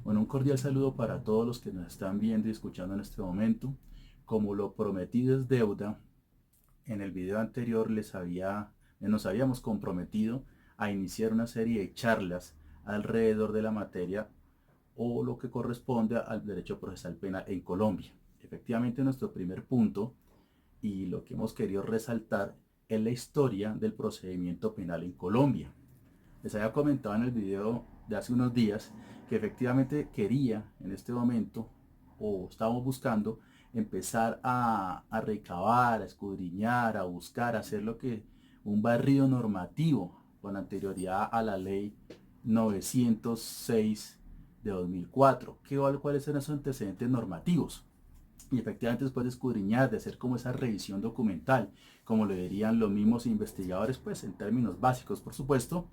Bueno, un cordial saludo para todos los que nos están viendo y escuchando en este momento. Como lo prometido es deuda, en el video anterior nos habíamos comprometido a iniciar una serie de charlas alrededor de la materia o lo que corresponde al derecho procesal penal en Colombia. Efectivamente, nuestro primer punto y lo que hemos querido resaltar es la historia del procedimiento penal en Colombia. Les había comentado en el video de hace unos días que efectivamente quería en este momento, o estábamos buscando, empezar a recabar, a escudriñar, a buscar, a hacer lo que un barrido normativo con anterioridad a la ley 906 de 2004. ¿Cuáles eran esos antecedentes normativos? Y efectivamente después de escudriñar, de hacer como esa revisión documental, como lo dirían los mismos investigadores, pues en términos básicos, por supuesto,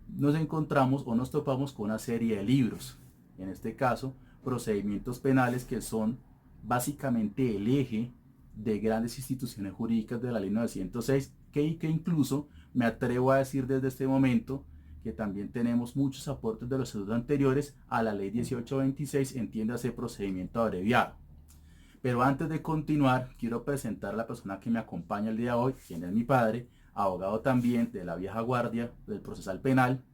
nos encontramos o nos topamos con una serie de libros, en este caso procedimientos penales, que son básicamente el eje de grandes instituciones jurídicas de la ley 906, que incluso me atrevo a decir desde este momento que también tenemos muchos aportes de los estatutos anteriores a la ley 1826, entiéndase procedimiento abreviado. Pero antes de continuar, quiero presentar a la persona que me acompaña el día de hoy, quien es mi padre, abogado también de la vieja guardia del procesal penal,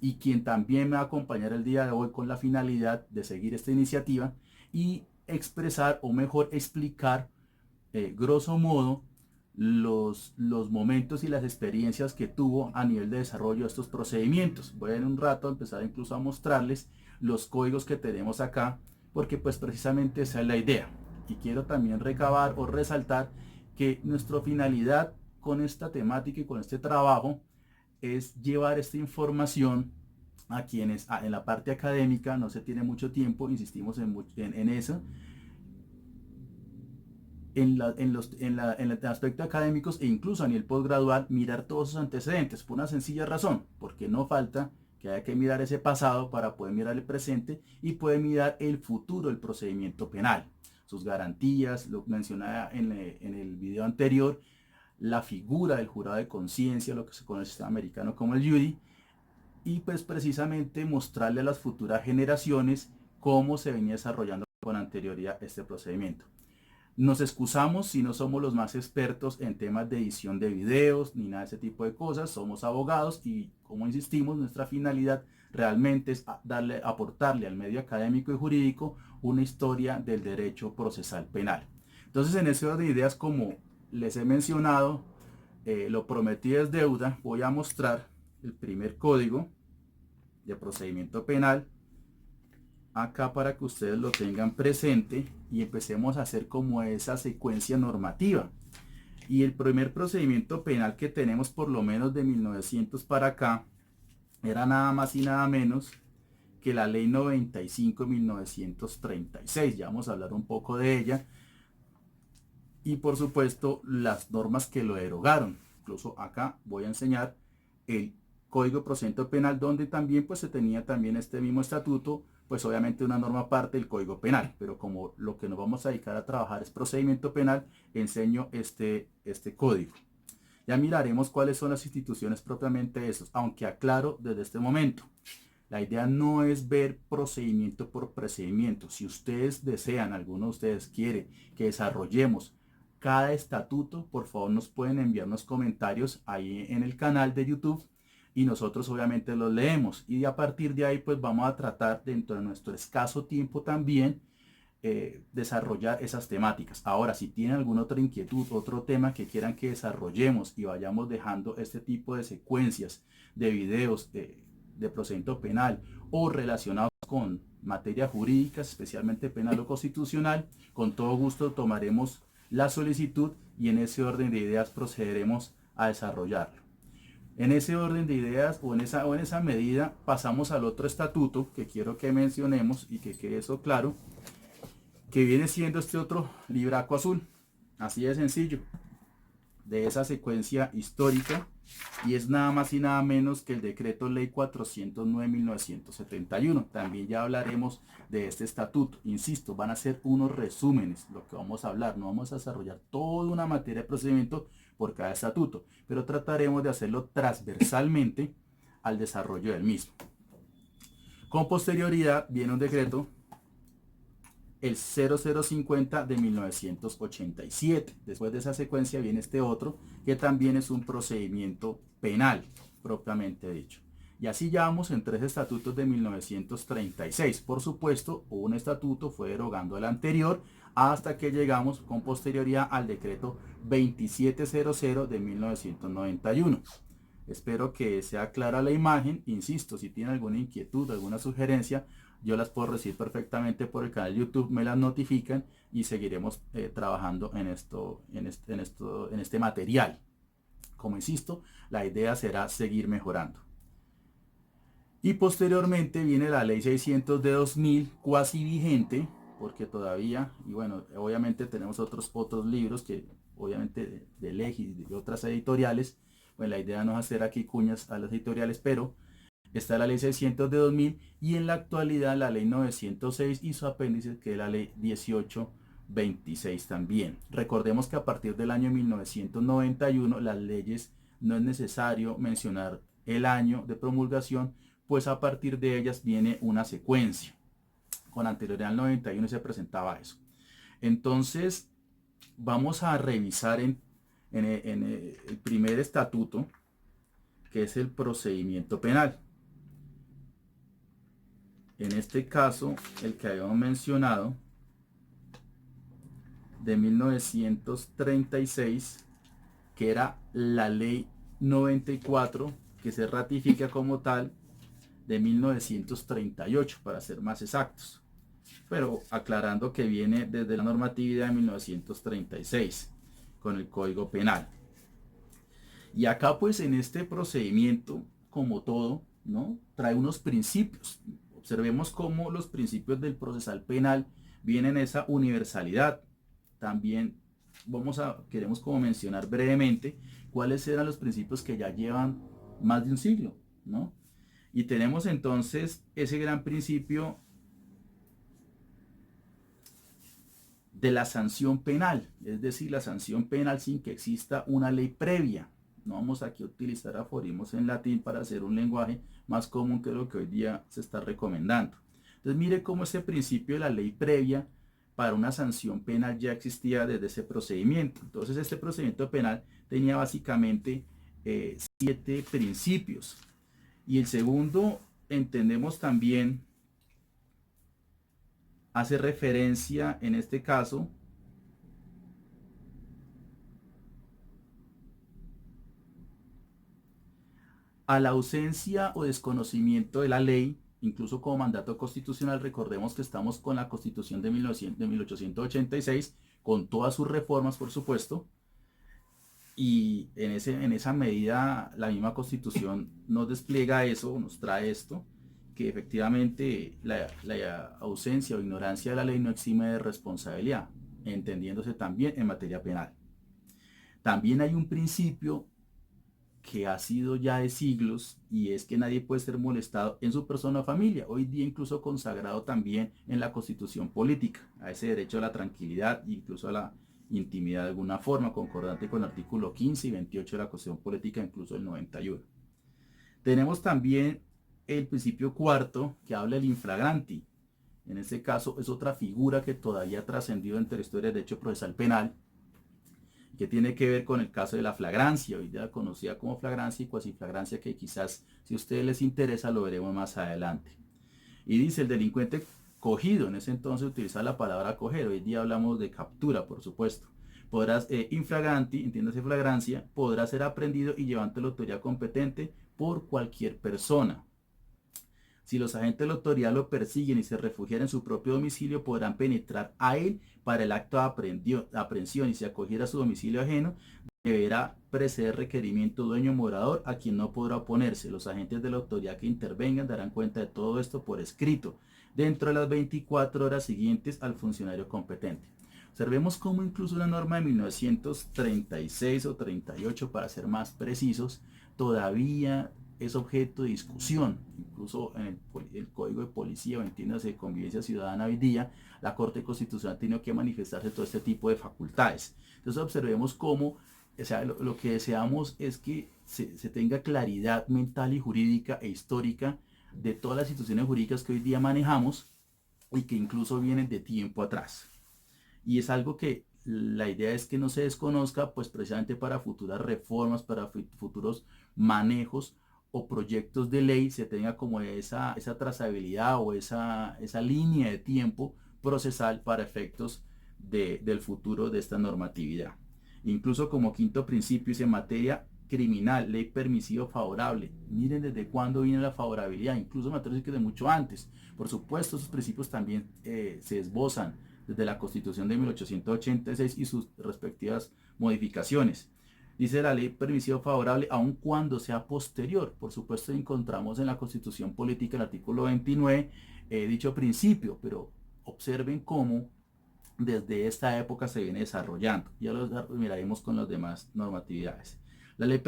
y quien también me va a acompañar el día de hoy con la finalidad de seguir esta iniciativa y expresar, o mejor explicar, grosso modo, los momentos y las experiencias que tuvo a nivel de desarrollo de estos procedimientos. Voy en un rato a empezar incluso a mostrarles los códigos que tenemos acá, porque pues precisamente esa es la idea. Y quiero también recabar o resaltar que nuestra finalidad con esta temática y con este trabajo es llevar esta información a quienes en la parte académica no se tiene mucho tiempo, insistimos en eso, en el aspecto académicos e incluso a nivel postgradual, mirar todos sus antecedentes por una sencilla razón, porque no falta que haya que mirar ese pasado para poder mirar el presente y poder mirar el futuro del procedimiento penal, sus garantías, lo mencionaba en el video anterior, la figura del jurado de conciencia, lo que se conoce en el sistema americano como el jury, y pues precisamente mostrarle a las futuras generaciones cómo se venía desarrollando con anterioridad este procedimiento. Nos excusamos si no somos los más expertos en temas de edición de videos ni nada de ese tipo de cosas. Somos abogados y, como insistimos, nuestra finalidad realmente es aportarle al medio académico y jurídico una historia del derecho procesal penal. Entonces, en ese orden de ideas, como les he mencionado, lo prometido es deuda. Voy a mostrar el primer código de procedimiento penal acá para que ustedes lo tengan presente y empecemos a hacer como esa secuencia normativa. Y el primer procedimiento penal que tenemos, por lo menos de 1900 para acá, era nada más y nada menos que la ley 95 de 1936. Ya vamos a hablar un poco de ella. Y por supuesto las normas que lo derogaron. Incluso acá voy a enseñar el Código de Procedimiento Penal, donde también pues se tenía también este mismo estatuto, pues obviamente una norma aparte del Código Penal, pero como lo que nos vamos a dedicar a trabajar es procedimiento penal, enseño este código. Ya miraremos cuáles son las instituciones propiamente esos, aunque aclaro desde este momento. La idea no es ver procedimiento por procedimiento. Si ustedes desean, alguno de ustedes quiere que desarrollemos cada estatuto, por favor nos pueden enviar unos comentarios ahí en el canal de YouTube y nosotros obviamente los leemos, y a partir de ahí pues vamos a tratar, dentro de nuestro escaso tiempo también, desarrollar esas temáticas. Ahora, si tienen alguna otra inquietud, otro tema que quieran que desarrollemos y vayamos dejando este tipo de secuencias de videos de procedimiento penal o relacionados con materias jurídicas, especialmente penal o constitucional, con todo gusto tomaremos la solicitud y en ese orden de ideas procederemos a desarrollarlo. En ese orden de ideas o en esa medida pasamos al otro estatuto que quiero que mencionemos y que quede eso claro, que viene siendo este otro libraco azul, así de sencillo, de esa secuencia histórica, y es nada más y nada menos que el decreto ley 409/1971. También ya hablaremos de este estatuto. Insisto, van a ser unos resúmenes lo que vamos a hablar, no vamos a desarrollar toda una materia de procedimiento por cada estatuto, pero trataremos de hacerlo transversalmente al desarrollo del mismo. Con posterioridad viene un decreto, el 0050 de 1987. Después de esa secuencia viene este otro, que también es un procedimiento penal, propiamente dicho. Y así ya vamos en 3 estatutos de 1936. Por supuesto, un estatuto fue derogando el anterior hasta que llegamos con posterioridad al decreto 2700 de 1991. Espero que sea clara la imagen. Insisto, si tienen alguna inquietud, alguna sugerencia, yo las puedo recibir perfectamente por el canal de YouTube, me las notifican y seguiremos trabajando en este material. Como insisto, la idea será seguir mejorando. Y posteriormente viene la ley 600 de 2000, cuasi vigente, porque todavía, y bueno, obviamente tenemos otros libros que obviamente de Legis y de otras editoriales. Bueno, la idea no es hacer aquí cuñas a las editoriales, pero está la ley 600 de 2000 y en la actualidad la ley 906 y su apéndice, que es la ley 1826 también. Recordemos que a partir del año 1991 las leyes no es necesario mencionar el año de promulgación, pues a partir de ellas viene una secuencia. Con anterioridad al 91 se presentaba eso. Entonces vamos a revisar en el primer estatuto, que es el procedimiento penal. En este caso, el que habíamos mencionado, de 1936, que era la ley 94, que se ratifica como tal de 1938, para ser más exactos. Pero aclarando que viene desde la normatividad de 1936, con el Código Penal. Y acá pues en este procedimiento, como todo, ¿no?, trae unos principios. Observemos cómo los principios del procesal penal vienen en esa universalidad. También queremos como mencionar brevemente cuáles eran los principios que ya llevan más de un siglo, ¿no? Y tenemos entonces ese gran principio de la sanción penal, es decir, la sanción penal sin que exista una ley previa. No vamos aquí a utilizar aforismos en latín para hacer un lenguaje más común que lo que hoy día se está recomendando. Entonces mire cómo ese principio de la ley previa para una sanción penal ya existía desde ese procedimiento. Entonces este procedimiento penal tenía básicamente 7 principios. Y el segundo, entendemos también, hace referencia en este caso a la ausencia o desconocimiento de la ley, incluso como mandato constitucional. Recordemos que estamos con la Constitución de 1886, con todas sus reformas, por supuesto, y en esa medida la misma Constitución nos despliega eso, nos trae esto, que efectivamente la ausencia o ignorancia de la ley no exime de responsabilidad, entendiéndose también en materia penal. También hay un principio que ha sido ya de siglos, y es que nadie puede ser molestado en su persona o familia, hoy día incluso consagrado también en la Constitución política, a ese derecho a la tranquilidad, incluso a la intimidad de alguna forma, concordante con el artículo 15 y 28 de la Constitución política, incluso el 91. Tenemos también el principio cuarto, que habla del infragranti. En este caso es otra figura que todavía ha trascendido entre la historia del derecho procesal penal, que tiene que ver con el caso de la flagrancia, hoy día conocida como flagrancia y cuasiflagrancia, que quizás si a ustedes les interesa lo veremos más adelante. Y dice: el delincuente cogido, en ese entonces utilizaba la palabra coger, hoy día hablamos de captura, por supuesto. Infragranti, entiéndase flagrancia, podrá ser aprendido y llevado ante la autoridad competente por cualquier persona. Si los agentes de la autoridad lo persiguen y se refugian en su propio domicilio, podrán penetrar a él para el acto de aprehensión, y si acogiera a su domicilio ajeno, deberá preceder requerimiento dueño morador, a quien no podrá oponerse. Los agentes de la autoridad que intervengan darán cuenta de todo esto por escrito, dentro de las 24 horas siguientes al funcionario competente. Observemos cómo incluso una norma de 1936 o 38, para ser más precisos, todavía es objeto de discusión. Incluso en el Código de Policía, o entiéndase de convivencia ciudadana, hoy día la Corte Constitucional ha tenido que manifestarse todo este tipo de facultades. Entonces observemos cómo, o sea, lo que deseamos es que se tenga claridad mental y jurídica e histórica de todas las instituciones jurídicas que hoy día manejamos y que incluso vienen de tiempo atrás. Y es algo que la idea es que no se desconozca, pues precisamente para futuras reformas, para futuros manejos o proyectos de ley se tenga como esa trazabilidad o esa línea de tiempo procesal para efectos del futuro de esta normatividad. Incluso como quinto principio dice materia criminal, ley permisiva favorable. Miren desde cuándo viene la favorabilidad, incluso me atrevo a decir que de mucho antes. Por supuesto, esos principios también se esbozan desde la Constitución de 1886 y sus respectivas modificaciones. Dice la ley permisiva favorable aun cuando sea posterior. Por supuesto, encontramos en la Constitución Política, el artículo 29, dicho principio, pero observen cómo desde esta época se viene desarrollando. Ya lo miraremos con las demás normatividades. La ley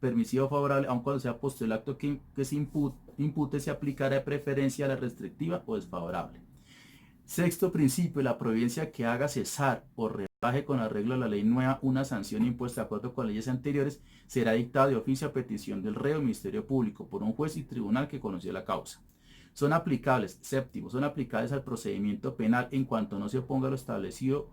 permisiva favorable, aun cuando sea posterior al acto que se impute, se aplicará de preferencia a la restrictiva o desfavorable. Sexto principio, la providencia que haga cesar o rebaje con arreglo a la ley nueva una sanción impuesta de acuerdo con leyes anteriores será dictada de oficio a petición del reo o Ministerio Público por un juez y tribunal que conoció la causa. Son aplicables, séptimo, son aplicables al procedimiento penal en cuanto no se oponga a lo establecido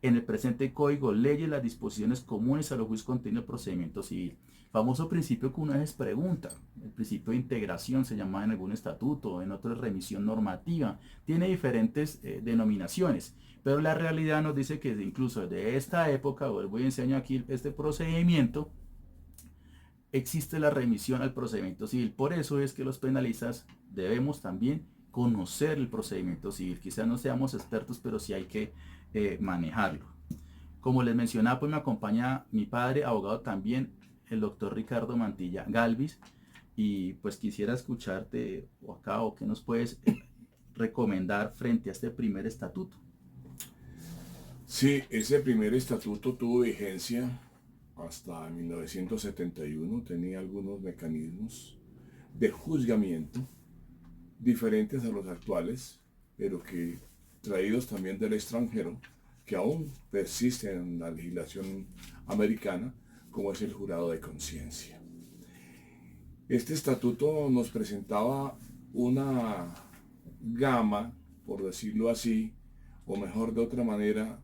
en el presente código, leyes, las disposiciones comunes a los juicios contenidos del procedimiento civil. Famoso principio que una vez pregunta, el principio de integración se llama en algún estatuto, en otro remisión normativa, tiene diferentes denominaciones, pero la realidad nos dice que incluso desde esta época, vuelvo y enseño aquí este procedimiento, existe la remisión al procedimiento civil. Por eso es que los penalistas debemos también conocer el procedimiento civil. Quizás no seamos expertos, pero sí hay que manejarlo. Como les mencionaba, pues me acompaña mi padre, abogado también, el doctor Ricardo Mantilla Galvis, y pues quisiera escucharte o acá o qué nos puedes recomendar frente a este primer estatuto. Sí, ese primer estatuto tuvo vigencia hasta 1971, tenía algunos mecanismos de juzgamiento diferentes a los actuales, pero que traídos también del extranjero, que aún persisten en la legislación americana, como es el jurado de conciencia. Este estatuto nos presentaba una gama, por decirlo así, o mejor de otra manera,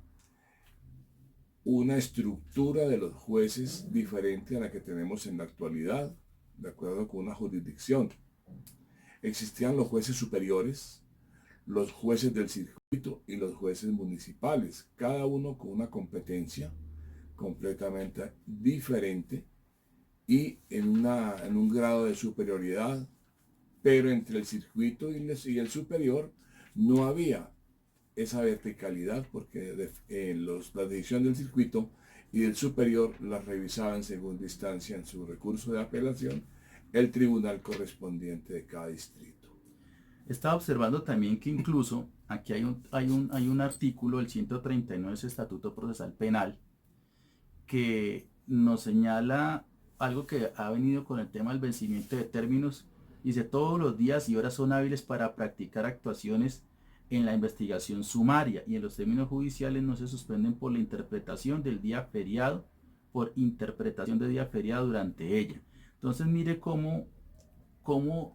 una estructura de los jueces diferente a la que tenemos en la actualidad, de acuerdo con una jurisdicción. Existían los jueces superiores, los jueces del circuito y los jueces municipales, cada uno con una competencia completamente diferente y en un grado de superioridad, pero entre el circuito y el superior no había esa verticalidad porque la decisión del circuito y del superior las revisaba en segunda instancia en su recurso de apelación el tribunal correspondiente de cada distrito. Estaba observando también que incluso aquí hay un artículo, el 139 de ese Estatuto Procesal Penal, que nos señala algo que ha venido con el tema del vencimiento de términos. Dice, todos los días y horas son hábiles para practicar actuaciones en la investigación sumaria y en los términos judiciales no se suspenden por la interpretación del día feriado, por interpretación de día feriado durante ella. Entonces mire cómo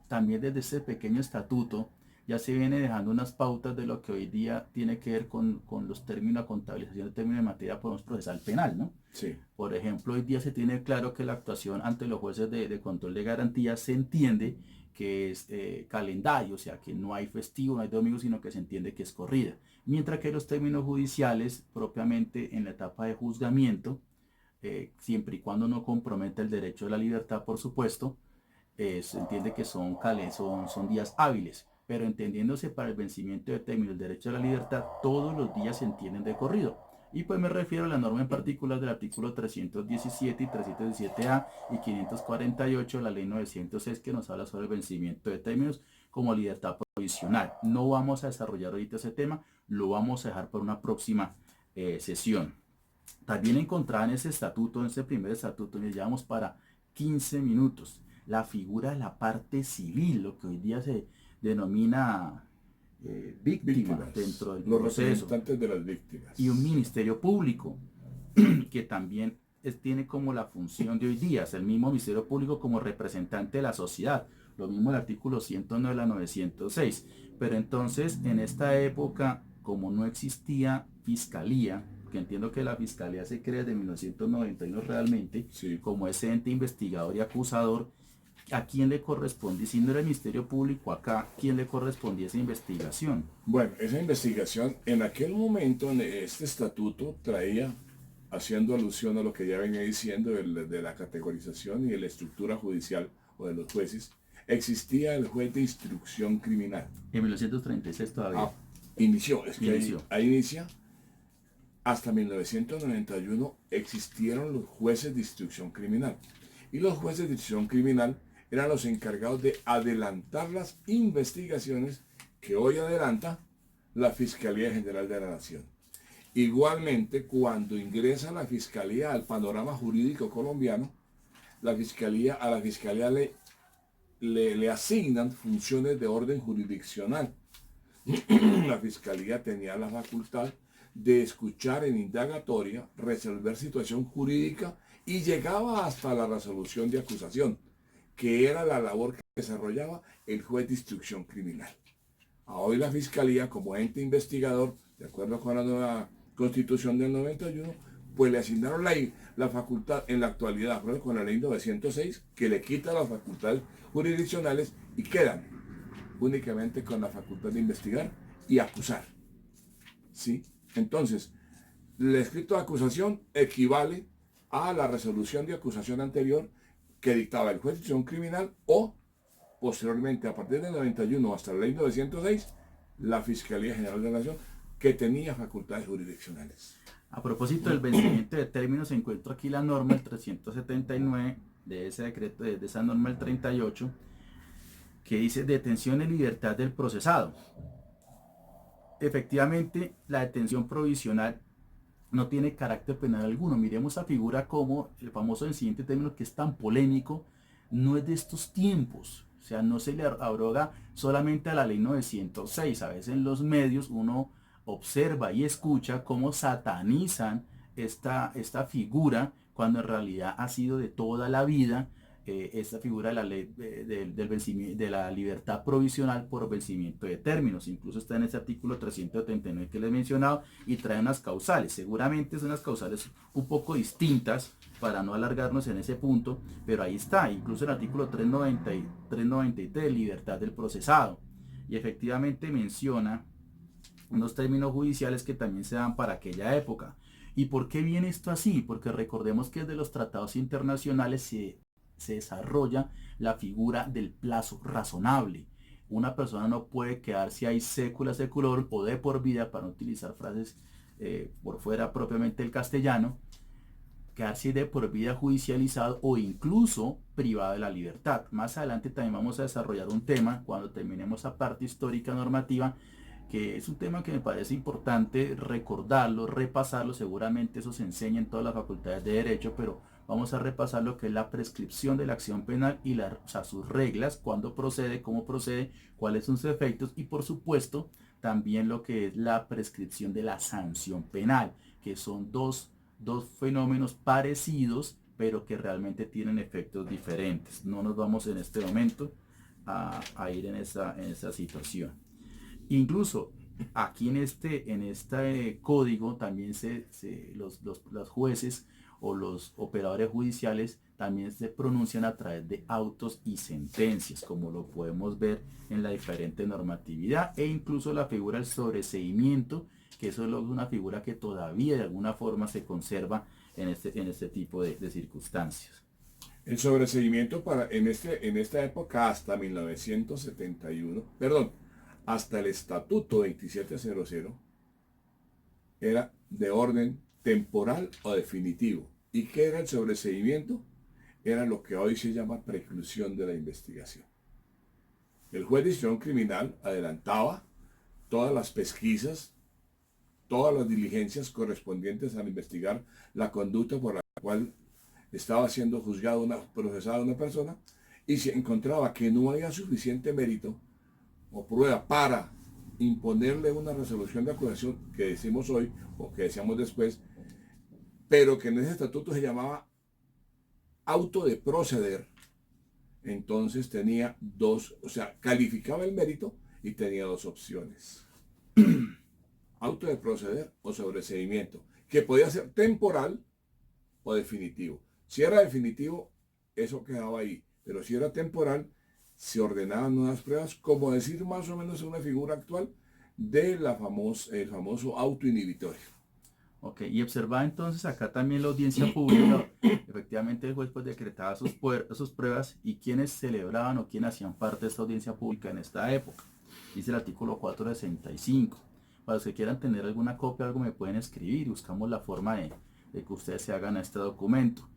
también desde ese pequeño estatuto ya se viene dejando unas pautas de lo que hoy día tiene que ver con los términos, la contabilización de términos de materia por un procesal penal, ¿no? Sí. Por ejemplo, hoy día se tiene claro que la actuación ante los jueces de control de garantía se entiende que es calendario, o sea, que no hay festivo, no hay domingo, sino que se entiende que es corrida. Mientras que los términos judiciales, propiamente en la etapa de juzgamiento, siempre y cuando no comprometa el derecho de la libertad, por supuesto, se entiende que son días hábiles, pero entendiéndose para el vencimiento de términos del derecho a la libertad, todos los días se entienden de corrido. Y pues me refiero a la norma en particular del artículo 317 y 317A y 548 de la ley 906 que nos habla sobre el vencimiento de términos como libertad provisional. No vamos a desarrollar ahorita ese tema, lo vamos a dejar para una próxima sesión. También encontraba en ese estatuto, en ese primer estatuto, nos llevamos para 15 minutos, la figura de la parte civil, lo que hoy día se denomina víctima dentro del los proceso, representantes de las víctimas y un ministerio público que también tiene como la función de hoy día, es el mismo ministerio público como representante de la sociedad, Lo mismo el artículo 109 de la 906. Pero entonces, en esta época, como no existía fiscalía, que entiendo que la fiscalía se crea desde 1991 realmente, Sí. como ese ente investigador y acusador, ¿a quién le corresponde? Si no era el Ministerio Público acá, ¿quién le correspondía esa investigación? Bueno, esa investigación en aquel momento, en este estatuto traía, haciendo alusión a lo que ya venía diciendo de la categorización y de la estructura judicial o de los jueces, existía el juez de instrucción criminal. En 1936 todavía. Ah, inició, es que Inició. ahí inicia. Hasta 1991 existieron los jueces de instrucción criminal. Y los jueces de instrucción criminal eran los encargados de adelantar las investigaciones que hoy adelanta la Fiscalía General de la Nación. Igualmente, cuando ingresa la Fiscalía al panorama jurídico colombiano, a la Fiscalía le asignan funciones de orden jurisdiccional. La Fiscalía tenía la facultad de escuchar en indagatoria, resolver situación jurídica y llegaba hasta la resolución de acusación, que era la labor que desarrollaba el juez de instrucción criminal. A hoy la Fiscalía, como ente investigador, de acuerdo con la nueva Constitución del 91, pues le asignaron la facultad en la actualidad, con la ley 906, que le quita las facultades jurisdiccionales y quedan únicamente con la facultad de investigar y acusar. ¿Sí? Entonces, el escrito de acusación equivale a la resolución de acusación anterior que dictaba el juez de instrucción criminal o, posteriormente, a partir del 91 hasta la ley 906, la Fiscalía General de la Nación, que tenía facultades jurisdiccionales. A propósito del vencimiento de términos, encuentro aquí la norma, el 379 de ese decreto, de esa norma, el 38, que dice detención en libertad del procesado. Efectivamente, la detención provisional no tiene carácter penal alguno. Miremos a figura como el famoso vencimiento de términos, que es tan polémico, no es de estos tiempos. O sea, no se le abroga solamente a la ley 906. A veces en los medios uno observa y escucha cómo satanizan esta figura, cuando en realidad ha sido de toda la vida esta figura de la ley de la libertad provisional por vencimiento de términos. Incluso está en ese artículo 379 que les he mencionado, y trae unas causales. Seguramente son unas causales un poco distintas para no alargarnos en ese punto, pero ahí está, incluso el artículo 393 de libertad del procesado, y efectivamente menciona unos términos judiciales que también se dan para aquella época. ¿Y por qué viene esto así? Porque recordemos que desde los tratados internacionales se desarrolla la figura del plazo razonable. Una persona no puede quedarse ahí sécula seculorum o de por vida, para no utilizar frases por fuera propiamente del castellano, quedarse de por vida judicializado o incluso privado de la libertad. Más adelante también vamos a desarrollar un tema, cuando terminemos esa parte histórica normativa, que es un tema que me parece importante recordarlo, repasarlo. Seguramente eso se enseña en todas las facultades de Derecho, pero vamos a repasar lo que es la prescripción de la acción penal y sus reglas, cuándo procede, cómo procede, cuáles son sus efectos, y por supuesto también lo que es la prescripción de la sanción penal, que son dos fenómenos parecidos, pero que realmente tienen efectos diferentes. No nos vamos en este momento a ir en esa situación. Incluso aquí en este código también los jueces o los operadores judiciales también se pronuncian a través de autos y sentencias, como lo podemos ver en la diferente normatividad, e incluso la figura del sobreseimiento, que eso es una figura que todavía de alguna forma se conserva en este tipo de circunstancias. El sobreseimiento en esta época hasta 1971, perdón, hasta el Estatuto 2700, era de orden temporal o definitivo. ¿Y qué era el sobreseimiento? Era lo que hoy se llama preclusión de la investigación. El juez de instrucción criminal adelantaba todas las pesquisas, todas las diligencias correspondientes a investigar la conducta por la cual estaba siendo procesada una persona, y se encontraba que no había suficiente mérito o prueba para imponerle una resolución de acusación, que decimos hoy o que decíamos después, pero que en ese estatuto se llamaba auto de proceder. entonces tenía dos, o sea, calificaba el mérito y tenía dos opciones. Auto de proceder o sobreseimiento, que podía ser temporal o definitivo. Si era definitivo, eso quedaba ahí, pero si era temporal, se ordenaban nuevas pruebas, como decir más o menos una figura actual de el famoso auto inhibitorio. Ok, y observa entonces acá también la audiencia pública. Efectivamente el juez pues decretaba sus pruebas y quienes celebraban o quienes hacían parte de esta audiencia pública en esta época. Dice el artículo 465. Para los que quieran tener alguna copia o algo me pueden escribir y buscamos la forma de que ustedes se hagan este documento.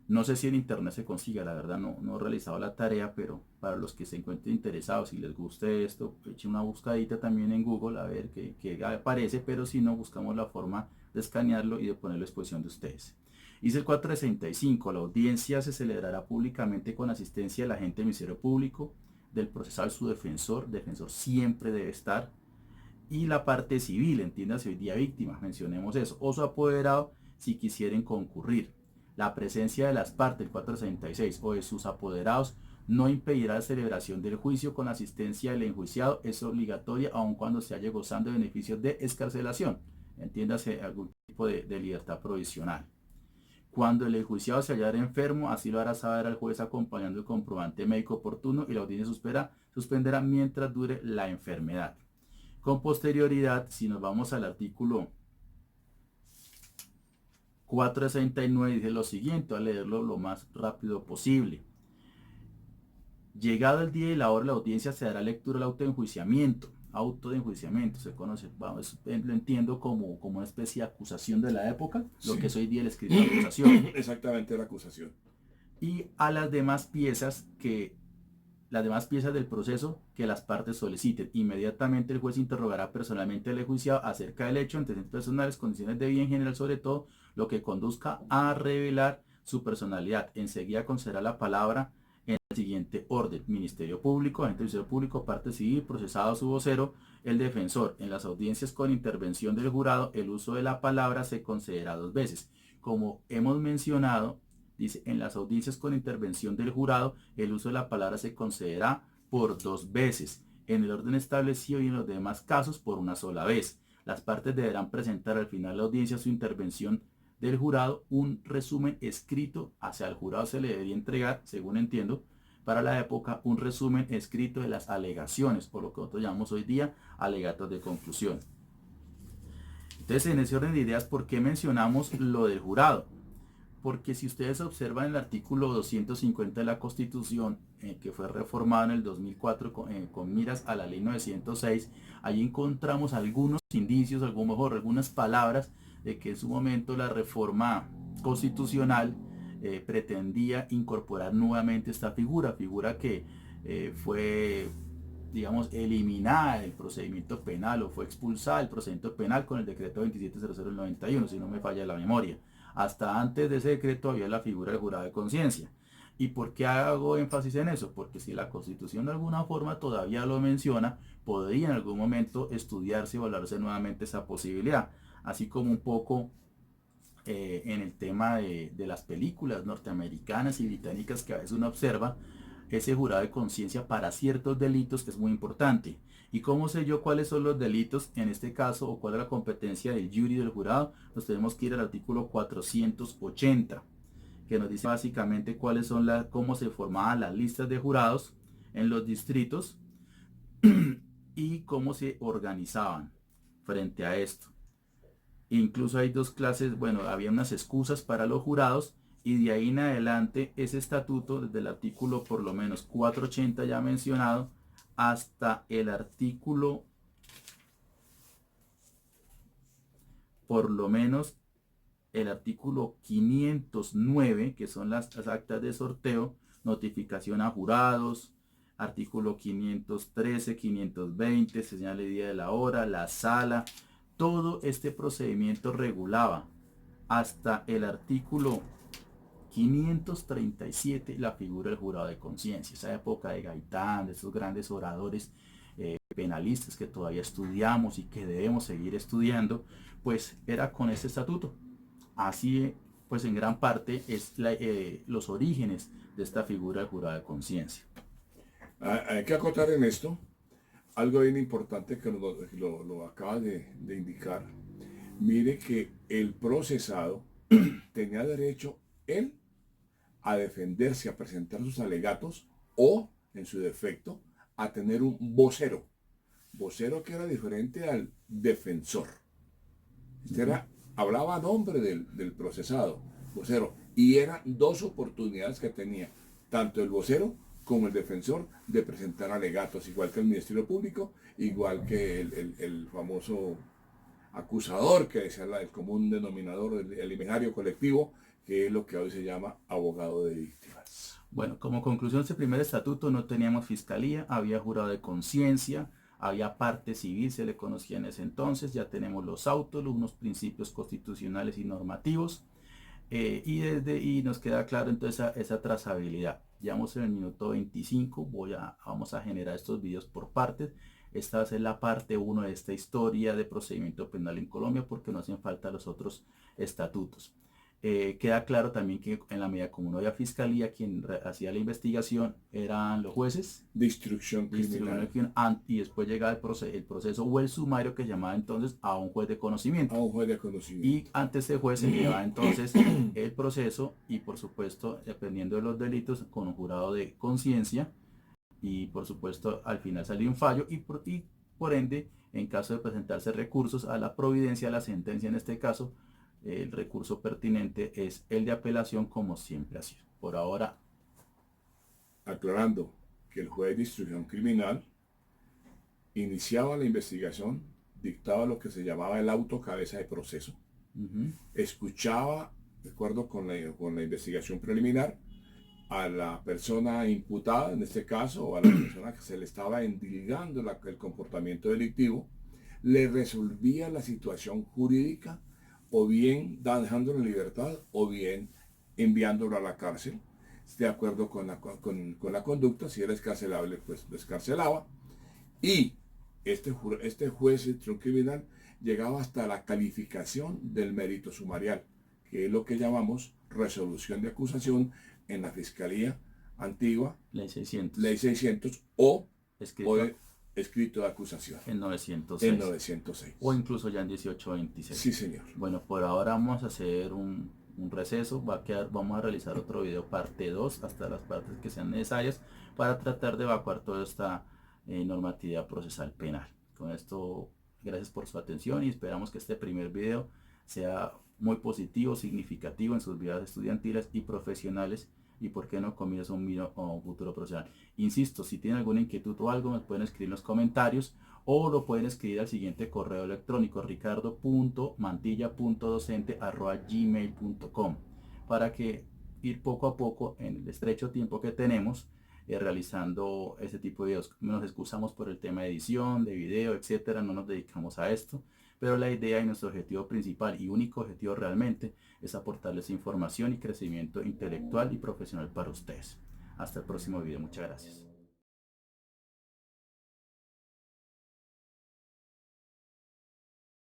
No sé si en internet se consiga, la verdad no he realizado la tarea, pero para los que se encuentren interesados, si les guste esto, echen una buscadita también en Google a ver qué aparece, pero si no, buscamos la forma de escanearlo y de ponerlo a disposición de ustedes. Dice el 465, la audiencia se celebrará públicamente con asistencia del agente del Ministerio Público, del procesal, su defensor siempre debe estar, y la parte civil, entiéndase hoy día víctima, mencionemos eso, o su apoderado si quisieren concurrir. La presencia de las partes, el 466, o de sus apoderados no impedirá la celebración del juicio con asistencia del enjuiciado, es obligatoria aun cuando se haya gozando de beneficios de excarcelación, entiéndase algún tipo de libertad provisional. Cuando el enjuiciado se hallara enfermo, así lo hará saber al juez acompañando el comprobante médico oportuno y la audiencia suspenderá mientras dure la enfermedad. Con posterioridad, si nos vamos al artículo 469, dice lo siguiente, a leerlo lo más rápido posible. Llegado el día y la hora, la audiencia se dará lectura al auto de enjuiciamiento. Auto de enjuiciamiento, se conoce, vamos, lo entiendo como una especie de acusación de la época, lo que es hoy día el escrito de acusación. Exactamente, la acusación. Y a las demás piezas del proceso que las partes soliciten. Inmediatamente el juez interrogará personalmente al enjuiciado acerca del hecho, antecedentes personales, condiciones de vida en general, sobre todo lo que conduzca a revelar su personalidad. Enseguida concederá la palabra en el siguiente orden: Ministerio Público, agente del Ministerio Público, parte civil, procesado, su vocero, el defensor. En las audiencias con intervención del jurado, el uso de la palabra se concederá 2 veces. Como hemos mencionado, dice, en las audiencias con intervención del jurado, el uso de la palabra se concederá por 2 veces, en el orden establecido, y en los demás casos por una sola vez. Las partes deberán presentar al final de la audiencia su intervención del jurado, un resumen escrito. Hacia el jurado se le debería entregar, según entiendo, para la época, un resumen escrito de las alegaciones, por lo que nosotros llamamos hoy día alegatos de conclusión. Entonces, en ese orden de ideas, ¿por qué mencionamos lo del jurado? Porque si ustedes observan el artículo 250 de la Constitución, que fue reformado en el 2004 con miras a la ley 906, ahí encontramos algunos indicios, algunas palabras de que en su momento la reforma constitucional pretendía incorporar nuevamente esta figura que fue, digamos, eliminada del procedimiento penal, o fue expulsada del procedimiento penal con el decreto 2700 del 91, si no me falla la memoria. Hasta antes de ese decreto había la figura del jurado de conciencia. ¿Y por qué hago énfasis en eso? Porque si la Constitución de alguna forma todavía lo menciona, podría en algún momento estudiarse y valorarse nuevamente esa posibilidad. Así como un poco en el tema de las películas norteamericanas y británicas, que a veces uno observa ese jurado de conciencia para ciertos delitos, que es muy importante. ¿Y cómo sé yo cuáles son los delitos en este caso, o cuál es la competencia del jury, del jurado? Nos tenemos que ir al artículo 480, que nos dice básicamente cuáles son cómo se formaban las listas de jurados en los distritos y cómo se organizaban frente a esto. Incluso hay 2 clases, bueno, había unas excusas para los jurados, y de ahí en adelante ese estatuto, desde el artículo por lo menos 480 ya mencionado, hasta el artículo por lo menos el artículo 509, que son las actas de sorteo, notificación a jurados, artículo 513, 520, se señala el día de la hora, la sala. Todo este procedimiento regulaba hasta el artículo 537 la figura del jurado de conciencia. Esa época de Gaitán, de esos grandes oradores penalistas que todavía estudiamos y que debemos seguir estudiando, pues era con este estatuto. Así pues en gran parte es los orígenes de esta figura del jurado de conciencia. Hay que acotar en esto algo bien importante que lo acaba de indicar. Mire que el procesado tenía derecho él a defenderse, a presentar sus alegatos o, en su defecto, a tener un vocero. Vocero que era diferente al defensor. Hablaba a nombre del procesado, vocero. Y eran dos oportunidades que tenía, tanto el vocero como el defensor, de presentar alegatos, igual que el Ministerio Público, igual que el famoso acusador, que es el común denominador, el imaginario colectivo, que es lo que hoy se llama abogado de víctimas. Bueno, como conclusión de este primer estatuto no teníamos fiscalía, había jurado de conciencia, había parte civil, se le conocía en ese entonces, ya tenemos los autos, unos principios constitucionales y normativos, y nos queda claro entonces esa trazabilidad. Ya vamos en el minuto 25, vamos a generar estos videos por partes. Esta va a ser la parte 1 de esta historia de procedimiento penal en Colombia, porque no hacen falta los otros estatutos. Queda claro también que en la medida como no había fiscalía, quien hacía la investigación eran los jueces de instrucción criminal, y después llegaba el proceso o el sumario, que llamaba entonces a un juez de conocimiento. A un juez de conocimiento. Y ante este juez se llevaba entonces el proceso, y por supuesto, dependiendo de los delitos, con un jurado de conciencia, y por supuesto al final salió un fallo, y por ende, en caso de presentarse recursos a la providencia, a la sentencia en este caso, el recurso pertinente es el de apelación, como siempre ha sido. Por ahora, aclarando que el juez de instrucción criminal iniciaba la investigación, dictaba lo que se llamaba el auto cabeza de proceso, escuchaba, de acuerdo con la investigación preliminar, a la persona imputada, en este caso, o a la persona que se le estaba endilgando el comportamiento delictivo, le resolvía la situación jurídica, o bien dejándolo en libertad, o bien enviándolo a la cárcel, de acuerdo con la conducta. Si era escarcelable, pues lo escarcelaba. Y este juez de instrucción criminal llegaba hasta la calificación del mérito sumarial, que es lo que llamamos resolución de acusación en la Fiscalía Antigua, Ley 600 o escrito de acusación en 906. En 906. O incluso ya en 1826. Sí, señor. Bueno, por ahora vamos a hacer un receso. Vamos a realizar otro video parte 2 hasta las partes que sean necesarias para tratar de evacuar toda esta normatividad procesal penal. Con esto, gracias por su atención y esperamos que este primer video sea muy positivo, significativo en sus vidas estudiantiles y profesionales, y por qué no comienza un futuro profesional. Insisto, si tienen alguna inquietud o algo, me pueden escribir en los comentarios, o lo pueden escribir al siguiente correo electrónico: ricardo.mantilla.docente@gmail.com, para que ir poco a poco, en el estrecho tiempo que tenemos, realizando este tipo de videos. Nos excusamos por el tema de edición, de video, etcétera, no nos dedicamos a esto, pero la idea y nuestro objetivo principal y único objetivo realmente es aportarles información y crecimiento intelectual y profesional para ustedes. Hasta el próximo video, muchas gracias.